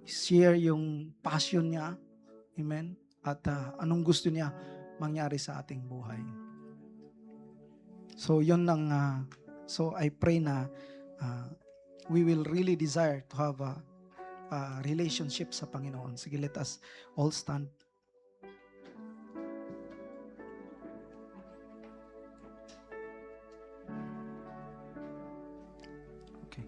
share yung passion niya, amen? At anong gusto niya mangyari sa ating buhay. So yun lang, so I pray na we will really desire to have a relationship sa Panginoon. Sige, let us all stand. Okay.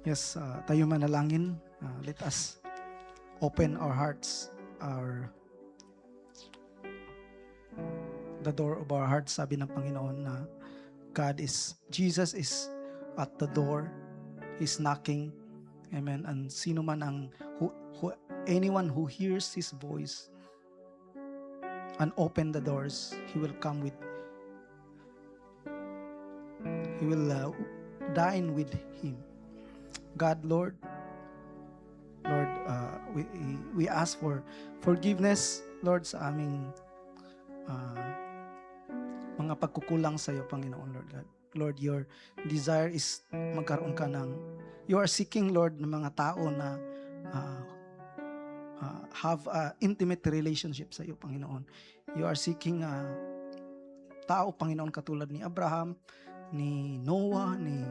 Yes, tayo manalangin. Let us open our hearts, the door of our hearts. Sabi ng Panginoon na Jesus is at the door. He's knocking. Amen. And sino man anyone who hears His voice and open the doors, He will come with, He will dine with Him. God, Lord, we ask for forgiveness, Lord, sa aming mga pagkukulang sa iyo, Panginoon, Lord God. Lord, your desire is magkaroon ka ng, you are seeking, Lord, ng mga tao na have a intimate relationship sa iyo, Panginoon. You are seeking tao, Panginoon, katulad ni Abraham, ni Noah, ni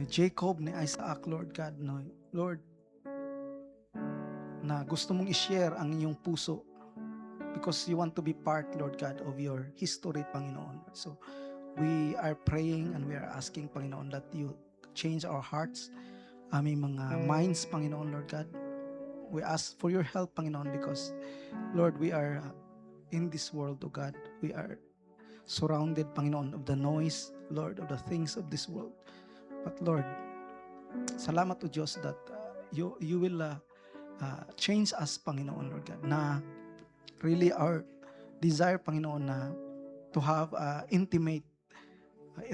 Jacob, ni Isaac, Lord God, no, Lord, na gusto mong i-share ang iyong puso because you want to be part, Lord God, of your history, Panginoon. So, we are praying and we are asking, Panginoon, that you change our hearts, aming mga minds, Panginoon, Lord God. We ask for your help, Panginoon, because, Lord, we are in this world, O God. We are surrounded, Panginoon, of the noise, Lord, of the things of this world. But, Lord, salamat, O Diyos, that you will change us, Panginoon, Lord God, na really our desire, Panginoon, na to have intimate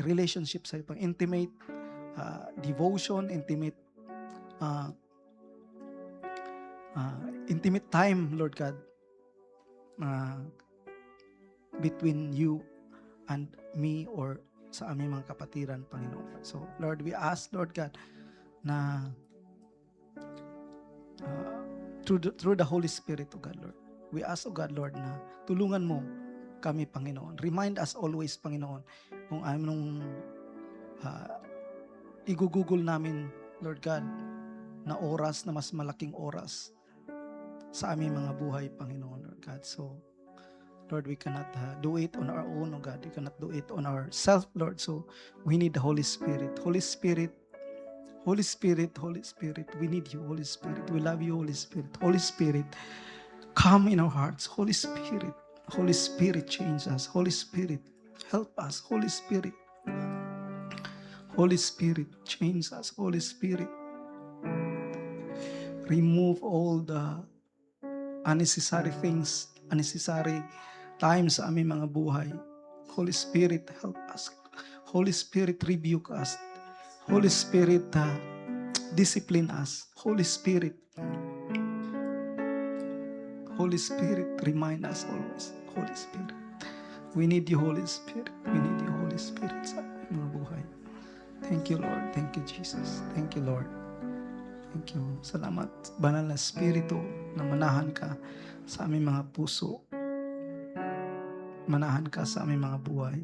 relationship sa iyo, intimate devotion, intimate time, Lord God, between you and me or sa aming mga kapatiran, Panginoon. So, Lord, we ask, Lord God, na through the Holy Spirit, O God, Lord. We ask, O God, Lord, na tulungan mo kami, Panginoon. Remind us always, Panginoon, kung anong igugugol namin, Lord God, na oras, na mas malaking oras sa aming mga buhay, Panginoon, Lord God. So, Lord, we cannot do it on our own, O God. We cannot do it on ourselves, Lord. So, we need the Holy Spirit. Holy Spirit, Holy Spirit, Holy Spirit, we need you, Holy Spirit. We love you, Holy Spirit. Holy Spirit, come in our hearts. Holy Spirit, Holy Spirit, change us. Holy Spirit, help us. Holy Spirit, Holy Spirit, change us. Holy Spirit, remove all the unnecessary things, unnecessary times sa aming mga buhay. Holy Spirit, help us. Holy Spirit, rebuke us. Holy Spirit, discipline us. Holy Spirit, remind us always. Holy Spirit, we need you, Holy Spirit. We need you, Holy Spirit, sa mga buhay. Thank you, Lord. Thank you, Jesus. Thank you, Lord. Thank you. Salamat, Banal na Espiritu, na manahan ka sa aming mga puso. Manahan ka sa aming mga buhay.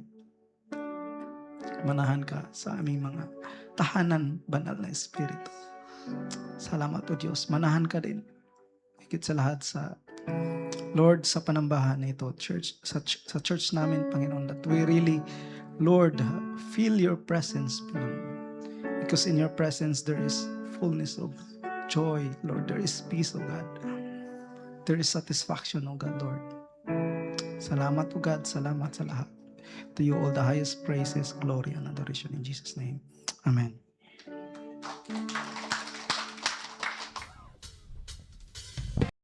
Manahan ka sa aming mga tahanan, Banal na Espiritu. Salamat, O Diyos. Manahan ka din. Higit sa lahat sa Lord, sa panambahan na ito, church, sa church namin, Panginoon, that we really, Lord, feel your presence, because in your presence there is fullness of joy, Lord. There is peace, O God. There is satisfaction, O God, Lord. Salamat, O God. Salamat sa lahat. To you all the highest praises, glory, and adoration in Jesus' name. Amen.